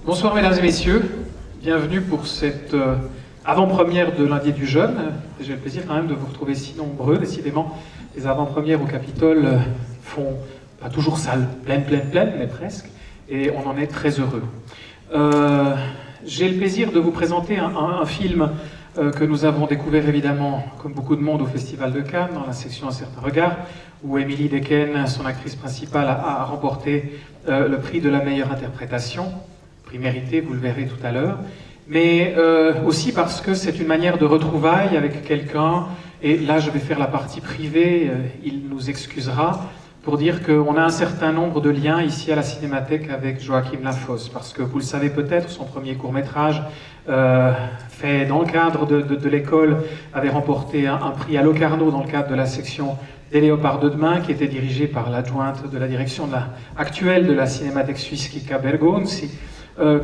Bonsoir mesdames et messieurs, bienvenue pour cette avant-première de l'Indien du Jeune. J'ai le plaisir quand même de vous retrouver si nombreux. Décidément, les avant-premières au Capitole font pas toujours salle pleine, mais presque, et on en est très heureux. J'ai le plaisir de vous présenter un film que nous avons découvert évidemment, comme beaucoup de monde, au Festival de Cannes, dans la section Un certain regard, où Emily Dequesne, son actrice principale, a remporté le prix de la meilleure interprétation, prix mérité, vous le verrez tout à l'heure, mais aussi parce que c'est une manière de retrouvailles avec quelqu'un, et là je vais faire la partie privée, il nous excusera, pour dire qu'on a un certain nombre de liens ici à la Cinémathèque avec Joachim Lafosse, parce que vous le savez peut-être, son premier court-métrage fait dans le cadre de l'école avait remporté un prix à Locarno dans le cadre de la section des Léopards de demain, qui était dirigée par l'adjointe de la direction actuelle de la Cinémathèque suisse, Kika Bergonzi,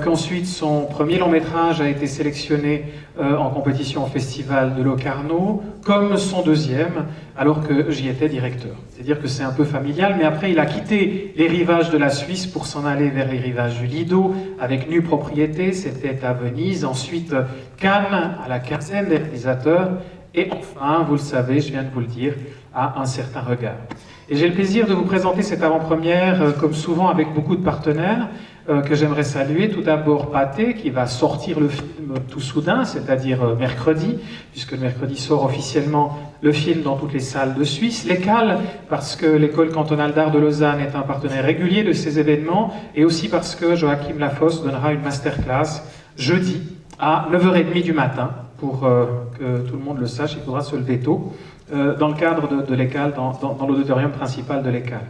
qu'ensuite son premier long métrage a été sélectionné en compétition au festival de Locarno, comme son deuxième, alors que j'y étais directeur. C'est-à-dire que c'est un peu familial, mais après il a quitté les rivages de la Suisse pour s'en aller vers les rivages du Lido, avec Nue Propriété, c'était à Venise, ensuite Cannes, à la quinzaine des réalisateurs, et enfin, vous le savez, je viens de vous le dire, à Un certain regard. Et j'ai le plaisir de vous présenter cette avant-première, comme souvent avec beaucoup de partenaires, que j'aimerais saluer. Tout d'abord Pathé, qui va sortir le film tout soudain, c'est-à-dire mercredi, puisque le mercredi sort officiellement le film dans toutes les salles de Suisse. L'ECAL, parce que l'École cantonale d'art de Lausanne est un partenaire régulier de ces événements, et aussi parce que Joachim Lafosse donnera une masterclass jeudi à 9h30 du matin, pour que tout le monde le sache, il faudra se lever tôt, dans le cadre de l'ECAL, dans l'auditorium principal de l'ECAL.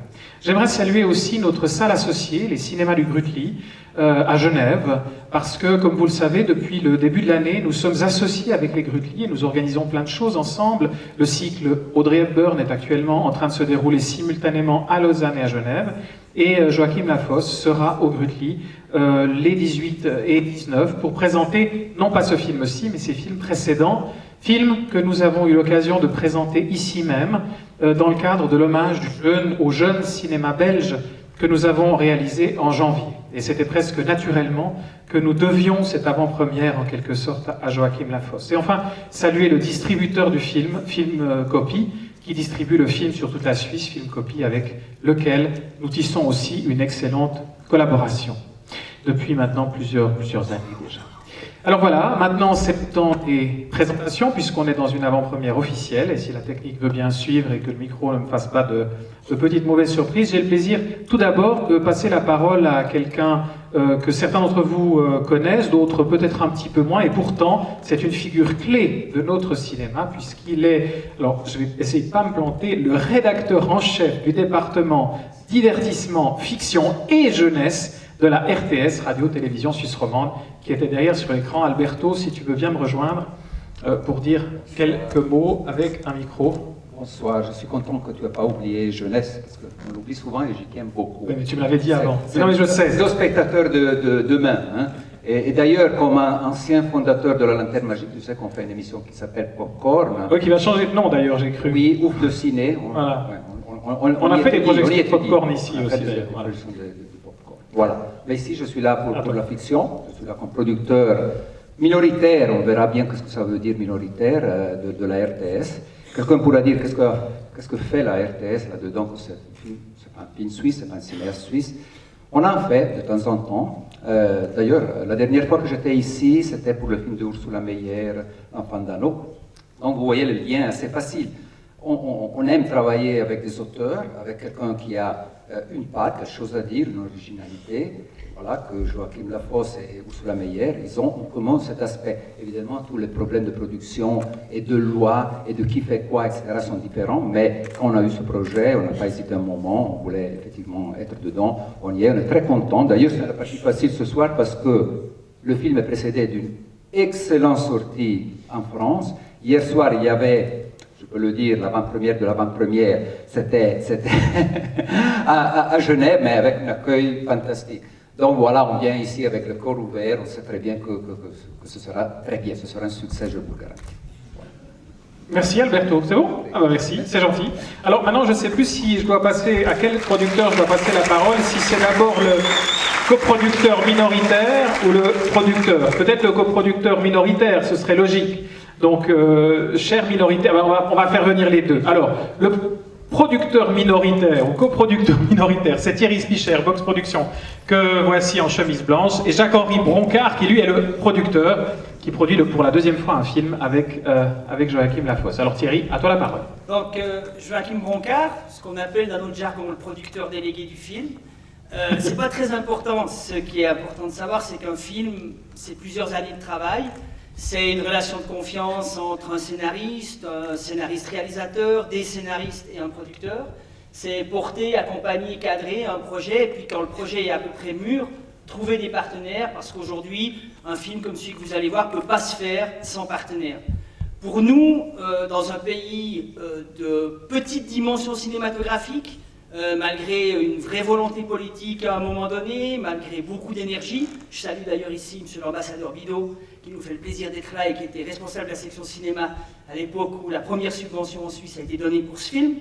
J'aimerais saluer aussi notre salle associée, les cinémas du Grutli, à Genève, parce que, comme vous le savez, depuis le début de l'année, nous sommes associés avec les Grutli et nous organisons plein de choses ensemble. Le cycle Audrey Hepburn est actuellement en train de se dérouler simultanément à Lausanne et à Genève, et Joachim Lafosse sera au Grutli les 18 et 19 pour présenter, non pas ce film-ci, mais ses films précédents, films que nous avons eu l'occasion de présenter ici même, dans le cadre de l'hommage au jeune cinéma belge que nous avons réalisé en janvier. Et c'était presque naturellement que nous devions cette avant-première, en quelque sorte, à Joachim Lafosse. Et enfin, saluer le distributeur du film, Film Copy, qui distribue le film sur toute la Suisse, Film Copy, avec lequel nous tissons aussi une excellente collaboration, depuis maintenant plusieurs années déjà. Alors voilà, maintenant c'est le temps des présentations, puisqu'on est dans une avant-première officielle, et si la technique veut bien suivre et que le micro ne me fasse pas de petites mauvaises surprises, j'ai le plaisir tout d'abord de passer la parole à quelqu'un que certains d'entre vous connaissent, d'autres peut-être un petit peu moins, et pourtant c'est une figure clé de notre cinéma, puisqu'il est, alors je vais essayer de ne pas me planter, le rédacteur en chef du département divertissement, fiction et jeunesse de la RTS, Radio-Télévision Suisse Romande, qui était derrière sur l'écran. Alberto, si tu veux bien me rejoindre pour dire quelques mots avec un micro. Bonsoir, je suis content que tu n'aies pas oublié jeunesse, parce qu'on l'oublie souvent et j'y tiens beaucoup. Oui, mais tu me l'avais dit avant. Non, mais je sais. Nos spectateurs de demain. Hein. Et d'ailleurs, comme un ancien fondateur de la Lanterne Magique, tu sais qu'on fait une émission qui s'appelle Popcorn. Oui, qui va changer de nom d'ailleurs, j'ai cru. Oui, ouf de ciné. Voilà. On a fait des projections de Popcorn ici aussi. Voilà. Mais ici, je suis là pour la fiction. Je suis là comme producteur minoritaire. On verra bien ce que ça veut dire minoritaire de la RTS. Quelqu'un pourra dire qu'est-ce que fait la RTS là-dedans, que c'est pas un film suisse, c'est pas un cinéaste suisse. On en fait de temps en temps. D'ailleurs, la dernière fois que j'étais ici, c'était pour le film de Ursula Meyer, Enfant d'Anneau. Donc vous voyez le lien assez facile. On aime travailler avec des auteurs, avec quelqu'un qui a une part, quelque chose à dire, une originalité. Voilà, que Joachim Lafosse et Ursula Meyer, ils ont en commun cet aspect. Évidemment, tous les problèmes de production et de loi et de qui fait quoi, etc. sont différents, mais quand on a eu ce projet, on n'a pas hésité un moment, on voulait effectivement être dedans, on y est, on est très content. D'ailleurs, c'est la partie facile ce soir parce que le film est précédé d'une excellente sortie en France. Hier soir, il y avait, je peux le dire, l'avant-première de l'avant-première, c'était à Genève, mais avec un accueil fantastique. Donc voilà, on vient ici avec le corps ouvert, on sait très bien que ce sera très bien, ce sera un succès, je vous le garantis. Merci Alberto, c'est bon? Ah bah merci, c'est gentil. Alors maintenant, je ne sais plus si je dois passer, à quel producteur je dois passer la parole, si c'est d'abord le coproducteur minoritaire ou le producteur. Peut-être le coproducteur minoritaire, ce serait logique. Donc, cher minoritaire, on va faire venir les deux. Alors, le producteur minoritaire ou coproducteur minoritaire, c'est Thierry Spicher, Box Productions, que voici en chemise blanche, et Jacques-Henri Broncard, qui lui est le producteur, qui produit pour la deuxième fois un film avec Joachim Lafosse. Alors Thierry, à toi la parole. Donc Joachim Broncard, ce qu'on appelle dans notre jargon le producteur délégué du film. C'est pas très important, ce qui est important de savoir, c'est qu'un film, c'est plusieurs années de travail, c'est une relation de confiance entre un scénariste-réalisateur, des scénaristes et un producteur. C'est porter, accompagner, cadrer un projet, et puis quand le projet est à peu près mûr, trouver des partenaires, parce qu'aujourd'hui, un film comme celui que vous allez voir ne peut pas se faire sans partenaire. Pour nous, dans un pays de petite dimension cinématographique, malgré une vraie volonté politique à un moment donné, malgré beaucoup d'énergie, je salue d'ailleurs ici M. l'ambassadeur Bidot, qui nous fait le plaisir d'être là et qui était responsable de la section cinéma à l'époque où la première subvention en Suisse a été donnée pour ce film.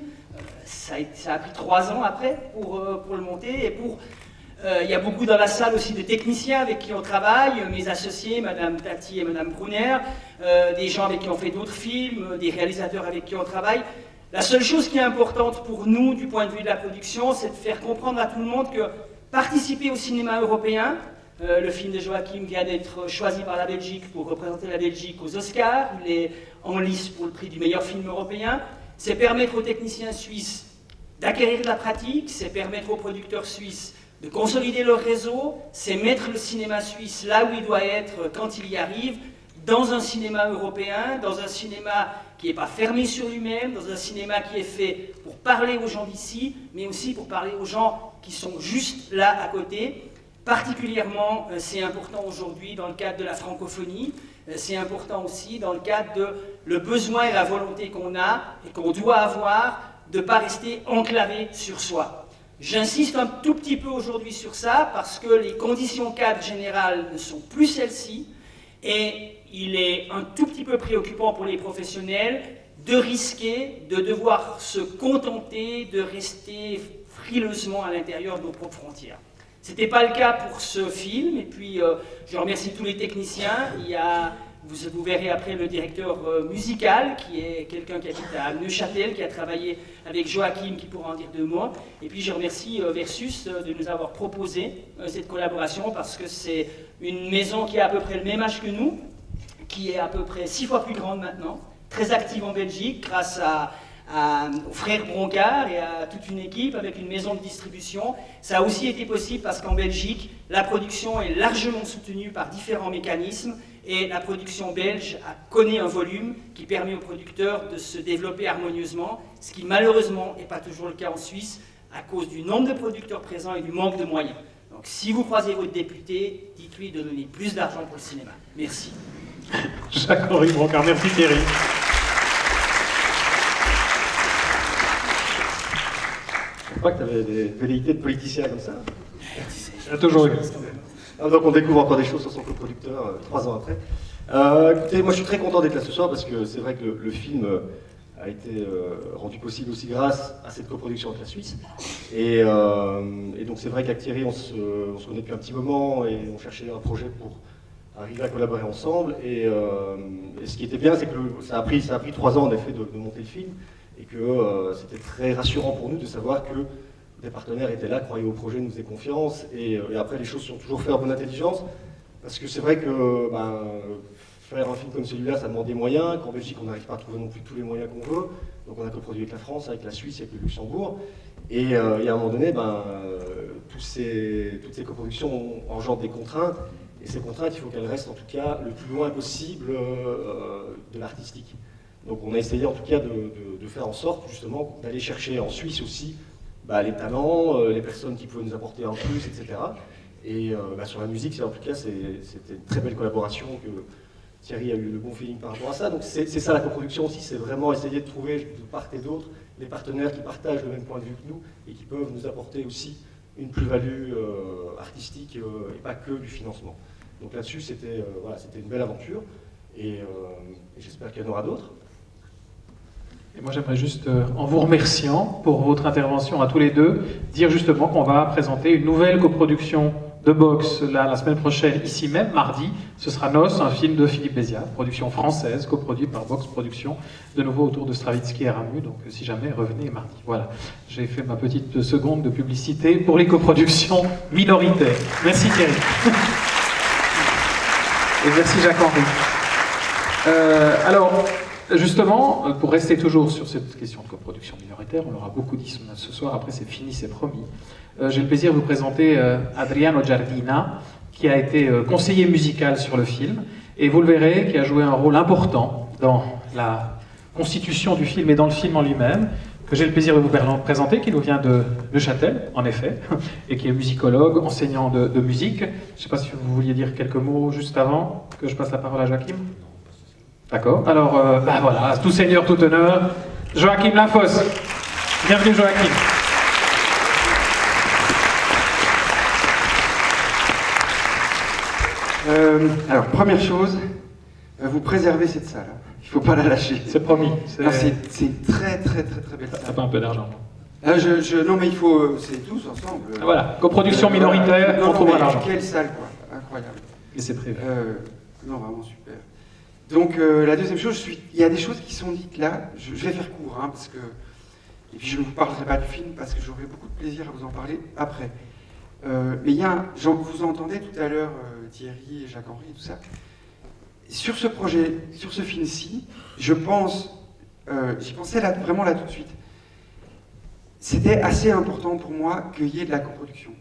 Ça a pris 3 ans après pour le monter, et il y a beaucoup dans la salle aussi de techniciens avec qui on travaille, mes associés, Madame Tati et Madame Brunner, des gens avec qui on fait d'autres films, des réalisateurs avec qui on travaille. La seule chose qui est importante pour nous, du point de vue de la production, c'est de faire comprendre à tout le monde que participer au cinéma européen, le film de Joachim vient d'être choisi par la Belgique pour représenter la Belgique aux Oscars, il est en lice pour le prix du meilleur film européen, c'est permettre aux techniciens suisses d'acquérir de la pratique, c'est permettre aux producteurs suisses de consolider leur réseau, c'est mettre le cinéma suisse là où il doit être quand il y arrive, dans un cinéma européen, dans un cinéma qui n'est pas fermé sur lui-même, dans un cinéma qui est fait pour parler aux gens d'ici, mais aussi pour parler aux gens qui sont juste là à côté. Particulièrement, c'est important aujourd'hui dans le cadre de la francophonie, c'est important aussi dans le cadre de le besoin et la volonté qu'on a et qu'on doit avoir de ne pas rester enclavé sur soi. J'insiste un tout petit peu aujourd'hui sur ça parce que les conditions cadres générales ne sont plus celles-ci et il est un tout petit peu préoccupant pour les professionnels de risquer de devoir se contenter de rester frileusement à l'intérieur de nos propres frontières. Ce n'était pas le cas pour ce film, et puis je remercie tous les techniciens. Vous verrez après le directeur musical, qui est quelqu'un qui habite à Neuchâtel, qui a travaillé avec Joachim, qui pourra en dire 2 mots. Et puis je remercie Versus de nous avoir proposé cette collaboration, parce que c'est une maison qui a à peu près le même âge que nous, qui est à peu près 6 fois plus grande maintenant, très active en Belgique, grâce aux frères Broncard et à toute une équipe avec une maison de distribution. Ça a aussi été possible parce qu'en Belgique, la production est largement soutenue par différents mécanismes et la production belge connaît un volume qui permet aux producteurs de se développer harmonieusement, ce qui malheureusement n'est pas toujours le cas en Suisse à cause du nombre de producteurs présents et du manque de moyens. Donc si vous croisez votre député, dites-lui de donner plus d'argent pour le cinéma. Merci. Jacques-Henri Broncard, merci Thierry. Je crois que tu avais des velléités de politicien comme ça. J'ai toujours eu. Donc on découvre encore des choses sur son coproducteur 3 ans après. Écoutez, moi je suis très content d'être là ce soir parce que c'est vrai que le film a été rendu possible aussi grâce à cette coproduction avec la Suisse. Et donc c'est vrai qu'avec Thierry on se connaît depuis un petit moment et on cherchait un projet pour arriver à collaborer ensemble. Et ce qui était bien, c'est que ça a pris 3 ans en effet de monter le film et que c'était très rassurant pour nous de savoir que des partenaires étaient là, croyaient au projet, nous faisaient confiance, et après les choses sont toujours faites en bonne intelligence, parce que c'est vrai que faire un film comme celui-là, ça demande des moyens, qu'en Belgique on n'arrive pas à trouver non plus tous les moyens qu'on veut, donc on a coproduit avec la France, avec la Suisse, avec le Luxembourg, et à un moment donné, toutes ces coproductions engendrent des contraintes, et ces contraintes, il faut qu'elles restent en tout cas le plus loin possible de l'artistique. Donc on a essayé en tout cas de faire en sorte justement d'aller chercher en Suisse aussi les talents, les personnes qui pouvaient nous apporter un plus, etc. Et sur la musique, en tout cas, c'était une très belle collaboration, que Thierry a eu le bon feeling par rapport à ça. Donc c'est ça la coproduction aussi, c'est vraiment essayer de trouver de part et d'autre les partenaires qui partagent le même point de vue que nous et qui peuvent nous apporter aussi une plus-value artistique et pas que du financement. Donc là-dessus, c'était une belle aventure et j'espère qu'il y en aura d'autres. Et moi, j'aimerais juste, en vous remerciant pour votre intervention à tous les deux, dire justement qu'on va présenter une nouvelle coproduction de boxe la semaine prochaine, ici même, mardi. Ce sera Nos, un film de Philippe Béziat, production française, coproduit par Box Productions, de nouveau autour de Stravinsky et Ramu. Donc, si jamais, revenez mardi. Voilà, j'ai fait ma petite seconde de publicité pour les coproductions minoritaires. Merci Thierry. Et merci Jacques-Henri. Alors, justement, pour rester toujours sur cette question de coproduction minoritaire, on aura beaucoup dit ce soir, après c'est fini, c'est promis. J'ai le plaisir de vous présenter Adriano Giardina, qui a été conseiller musical sur le film, et vous le verrez, qui a joué un rôle important dans la constitution du film et dans le film en lui-même, que j'ai le plaisir de vous présenter, qui nous vient de Neuchâtel, en effet, et qui est musicologue, enseignant de musique. Je ne sais pas si vous vouliez dire quelques mots juste avant que je passe la parole à Joachim. D'accord. Alors, voilà, tout seigneur, tout honneur, Joachim Lafosse. Bienvenue Joachim. Alors, première chose, vous préservez cette salle. Il ne faut pas la lâcher. C'est promis. C'est une très belle salle. Ça fait un peu d'argent. Non, mais il faut. C'est tous ensemble. Voilà, coproduction minoritaire, on trouvera l'argent. Quelle salle, quoi. Incroyable. Et c'est prévu. Non, vraiment super. Donc, la deuxième chose, il y a des choses qui sont dites là. Je vais faire court, hein, parce que. Et puis, je ne vous parlerai pas du film, parce que j'aurai beaucoup de plaisir à vous en parler après. Mais il y a. Vous entendez tout à l'heure Thierry et Jacques-Henri et tout ça. Sur ce projet, sur ce film-ci, je pense. J'y pensais là, vraiment là tout de suite. C'était assez important pour moi qu'il y ait de la coproduction.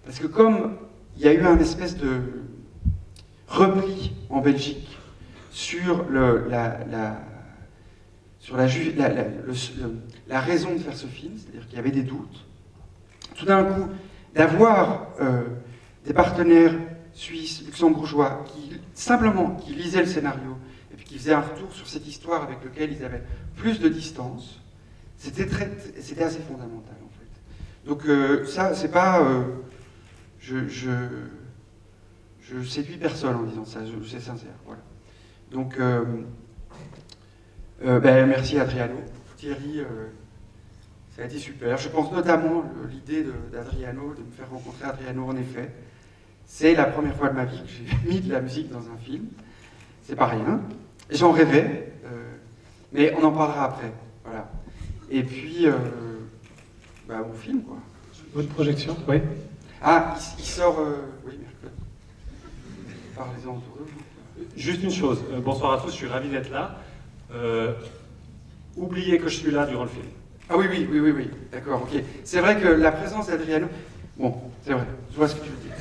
Parce que comme il y a eu un espèce de repli en Belgique sur la raison de faire ce film, c'est-à-dire qu'il y avait des doutes, tout d'un coup, d'avoir des partenaires suisses, luxembourgeois, qui lisaient le scénario, et puis qui faisaient un retour sur cette histoire avec laquelle ils avaient plus de distance, c'était assez fondamental en fait. Donc ça, c'est pas... je séduis personne en disant ça, c'est sincère. Voilà. Donc, merci Adriano. Thierry, ça a été super. Je pense notamment l'idée d'Adriano, de me faire rencontrer Adriano en effet. C'est la première fois de ma vie que j'ai mis de la musique dans un film. C'est pas rien. J'en rêvais, mais on en parlera après. Voilà. Et puis, bon film, quoi. Bonne projection, oui. Ah, il sort... oui, mercredi. Parlez-en autour de vous. Juste une chose, bonsoir à tous, je suis ravi d'être là. Oubliez que je suis là durant le film. Ah oui, d'accord, ok. C'est vrai que la présence d'Adriano... Bon, c'est vrai, je vois ce que tu veux dire.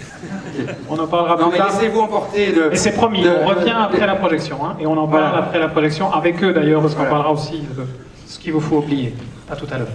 Okay. On en parlera non, plus tard. Non, mais laissez-vous emporter de... Et c'est promis, on revient après la projection, hein, et on en parle après la projection, avec eux d'ailleurs, parce qu'on parlera aussi de ce qu'il vous faut oublier. À tout à l'heure.